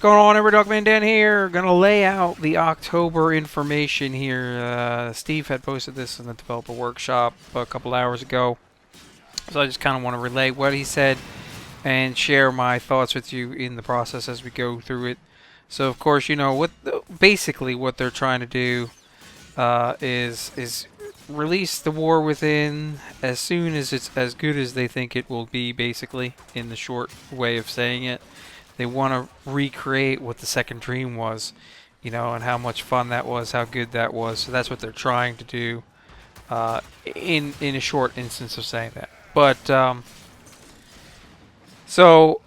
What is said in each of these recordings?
going on, everybody? Dogman Dan here. Gonna lay out the October information here. Steve had posted this in the developer workshop a couple hours ago, so I just kind of want to relay what he said and share my thoughts with you in the process as we go through it. So, of course, you know basically what they're trying to do is release the War Within as soon as it's as good as they think it will be. Basically, in the short way of saying it. They want to recreate what the second Dream was, and how much fun that was, how good that was. So that's what they're trying to do in a short instance of saying that. But so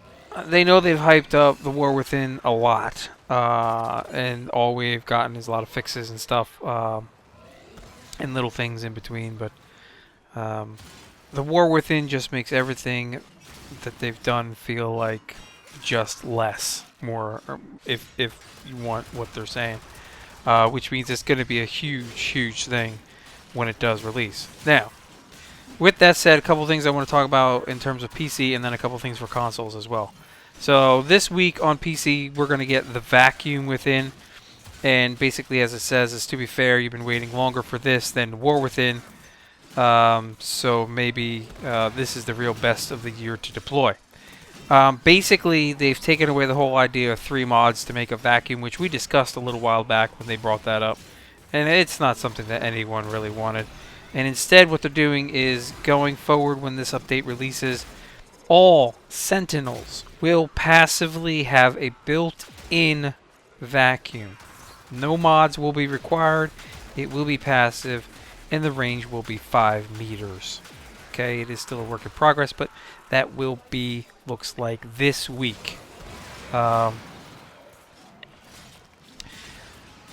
they know they've hyped up the War Within a lot, and all we've gotten is a lot of fixes and stuff and little things in between. But the War Within just makes everything that they've done feel like just more, if you want what they're saying, which means it's going to be a huge thing when it does release. Now, with that said, a couple things I want to talk about in terms of PC, and then a couple things for consoles as well. So this week on PC, we're going to get the Vacuum Within, and basically, as it says, is to be fair, you've been waiting longer for this than War Within, so maybe this is the real best of the year to deploy. Basically, they've taken away the whole idea of 3 mods to make a vacuum, which we discussed a little while back when they brought that up. And it's not something that anyone really wanted. And instead, what they're doing is, going forward when this update releases, all Sentinels will passively have a built-in vacuum. No mods will be required. It will be passive, and the range will be 5 meters. Okay, it is still a work in progress, but that will be, looks like, this week.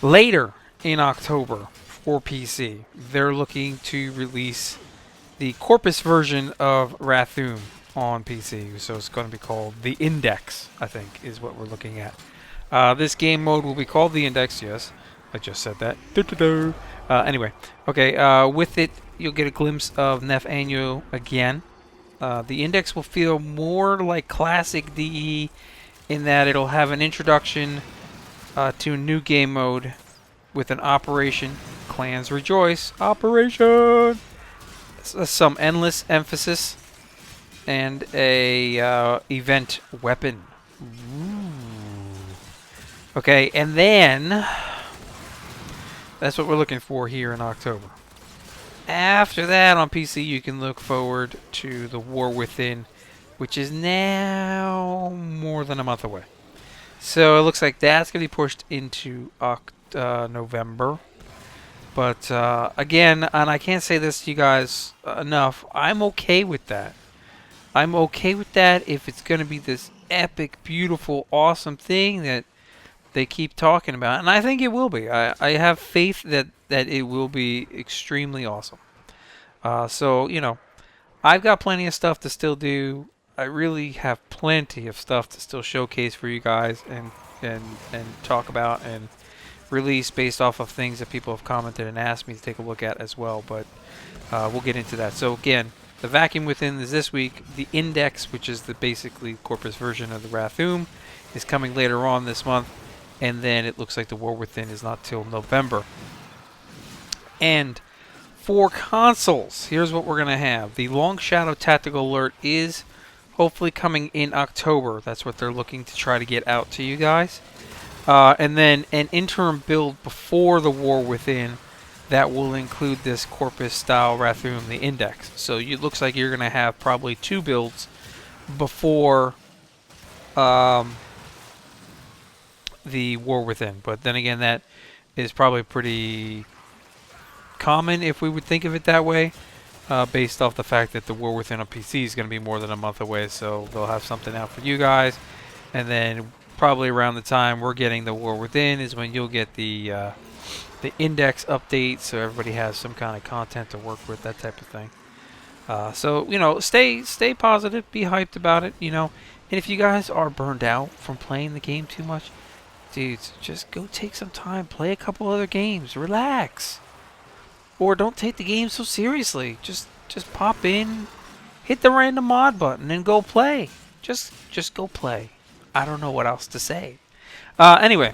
Later in October for PC, they're looking to release the Corpus version of Wrathum on PC. So it's going to be called the Index, I think, is what we're looking at. This game mode will be called the Index, yes. I just said that. Anyway, okay, with it, you'll get a glimpse of Nef Anyo again. The Index will feel more like classic DE in that it'll have an introduction to a new game mode with an Operation Clans Rejoice Operation, some endless emphasis, and a event weapon. Ooh. Okay, and then that's what we're looking for here in October. After that, on PC, you can look forward to the War Within, which is now more than a month away. So it looks like that's going to be pushed into November. But again, and I can't say this to you guys enough, I'm okay with that. I'm okay with that if it's going to be this epic, beautiful, awesome thing that they keep talking about. And I think it will be. I have faith that it will be extremely awesome. So, I've got plenty of stuff to still do. I really have plenty of stuff to still showcase for you guys and talk about and release based off of things that people have commented and asked me to take a look at as well. But we'll get into that. So again, the Vacuum Within is this week. The Index, which is the basically Corpus version of the Wrathum, is coming later on this month. And then it looks like the War Within is not till November. And for consoles, here's what we're going to have. The Long Shadow Tactical Alert is hopefully coming in October. That's what they're looking to try to get out to you guys. And then an interim build before the War Within that will include this Corpus-style Wrathum, the Index. So it looks like you're going to have probably 2 builds before the War Within. But then again, that is probably pretty common if we would think of it that way, based off the fact that the War Within on PC is going to be more than a month away, so they'll have something out for you guys. And then probably around the time we're getting the War Within is when you'll get the Index update, so everybody has some kind of content to work with, that type of thing. So stay positive, be hyped about it, And if you guys are burned out from playing the game too much, dudes, just go take some time, play a couple other games, relax. Or don't take the game so seriously. Just pop in, hit the random mod button, and go play. Just go play. I don't know what else to say. Anyway,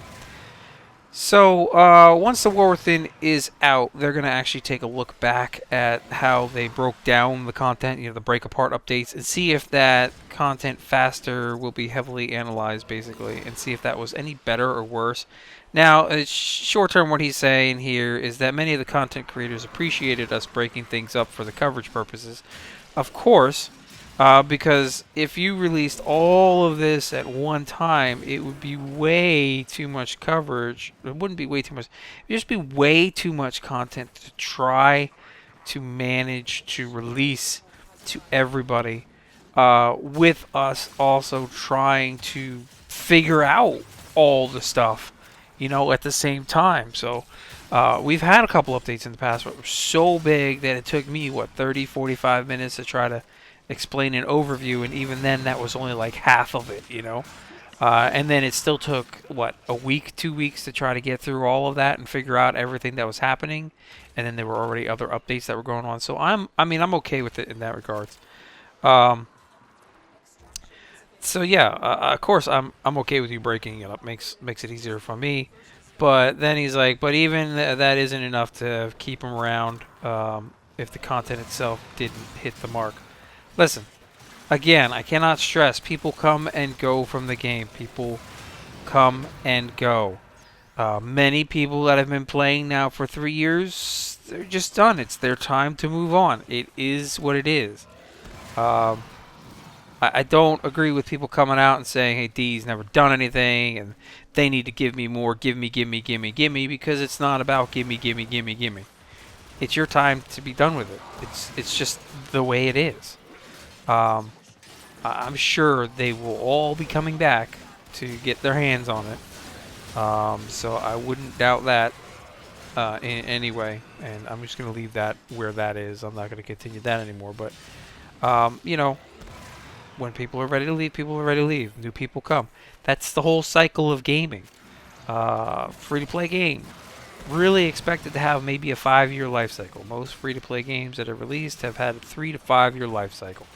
so once the War Within is out, they're gonna actually take a look back at how they broke down the content, the break apart updates, and see if that content faster will be heavily analyzed, basically, and see if that was any better or worse. Now, short term, what he's saying here is that many of the content creators appreciated us breaking things up for the coverage purposes. Of course, because if you released all of this at one time, it would be way too much coverage. It wouldn't be way too much. It would just be way too much content to try to manage to release to everybody. With us also trying to figure out all the stuff, at the same time. So we've had a couple updates in the past that were so big that it took me, 30, 45 minutes to try to explain an overview, and even then that was only like half of it. And then it still took, a week, 2 weeks to try to get through all of that and figure out everything that was happening. And then there were already other updates that were going on. So I'm okay with it in that regards. So yeah, of course I'm okay with you breaking it up. Makes it easier for me. But then he's like, but even that isn't enough to keep him around if the content itself didn't hit the mark. Listen, again, I cannot stress, people come and go from the game. People come and go. Many people that have been playing now for 3 years, they're just done. It's their time to move on. It is what it is. I don't agree with people coming out and saying, hey, D's never done anything, and they need to give me more, give me, because it's not about give me. It's your time to be done with it. It's just the way it is. I'm sure they will all be coming back to get their hands on it. So I wouldn't doubt that in any way. And I'm just going to leave that where that is. I'm not going to continue that anymore. But, when people are ready to leave, people are ready to leave. New people come. That's the whole cycle of gaming. Free-to-play game. Really expected to have maybe a 5-year life cycle. Most free-to-play games that are released have had a 3 to 5 year life cycle.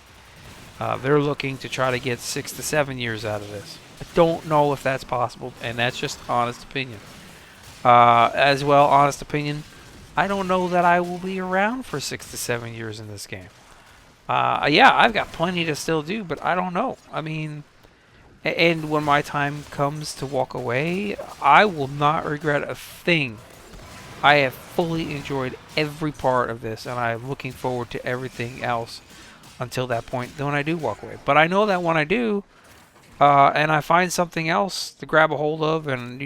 They're looking to try to get 6 to 7 years out of this. I don't know if that's possible, and that's just honest opinion. As well, honest opinion, I don't know that I will be around for 6 to 7 years in this game. Yeah, I've got plenty to still do, but I don't know. I mean, and when my time comes to walk away, I will not regret a thing. I have fully enjoyed every part of this, and I'm looking forward to everything else until that point when I do walk away. But I know that when I do, and I find something else to grab a hold of, and,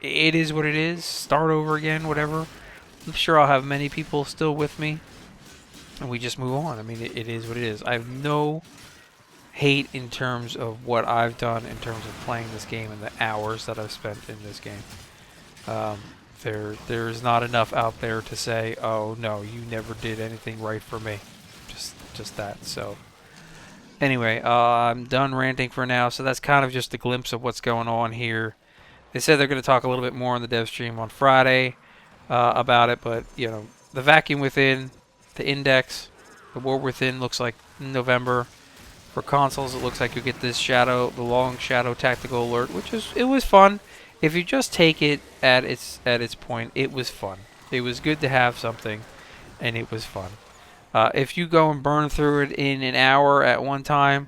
it is what it is, start over again, whatever. I'm sure I'll have many people still with me, and we just move on. I mean, it is what it is. I have no hate in terms of what I've done in terms of playing this game and the hours that I've spent in this game. There's not enough out there to say, oh no, you never did anything right for me. Just that. So anyway, I'm done ranting for now. So that's kind of just a glimpse of what's going on here. They said they're going to talk a little bit more on the dev stream on Friday about it, but the Vacuum Within, the Index, the War Within looks like November. For consoles, it looks like you get this the long Shadow Tactical Alert, it was fun. If you just take it at its point, it was fun. It was good to have something, and it was fun. If you go and burn through it in an hour at one time,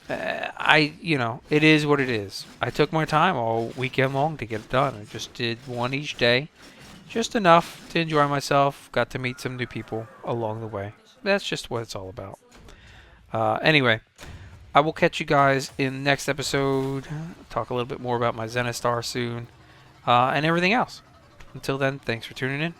it is what it is. I took my time all weekend long to get it done. I just did one each day, just enough to enjoy myself. Got to meet some new people along the way. That's just what it's all about. Anyway, I will catch you guys in the next episode. Talk a little bit more about my Zenistar soon, and everything else. Until then, thanks for tuning in.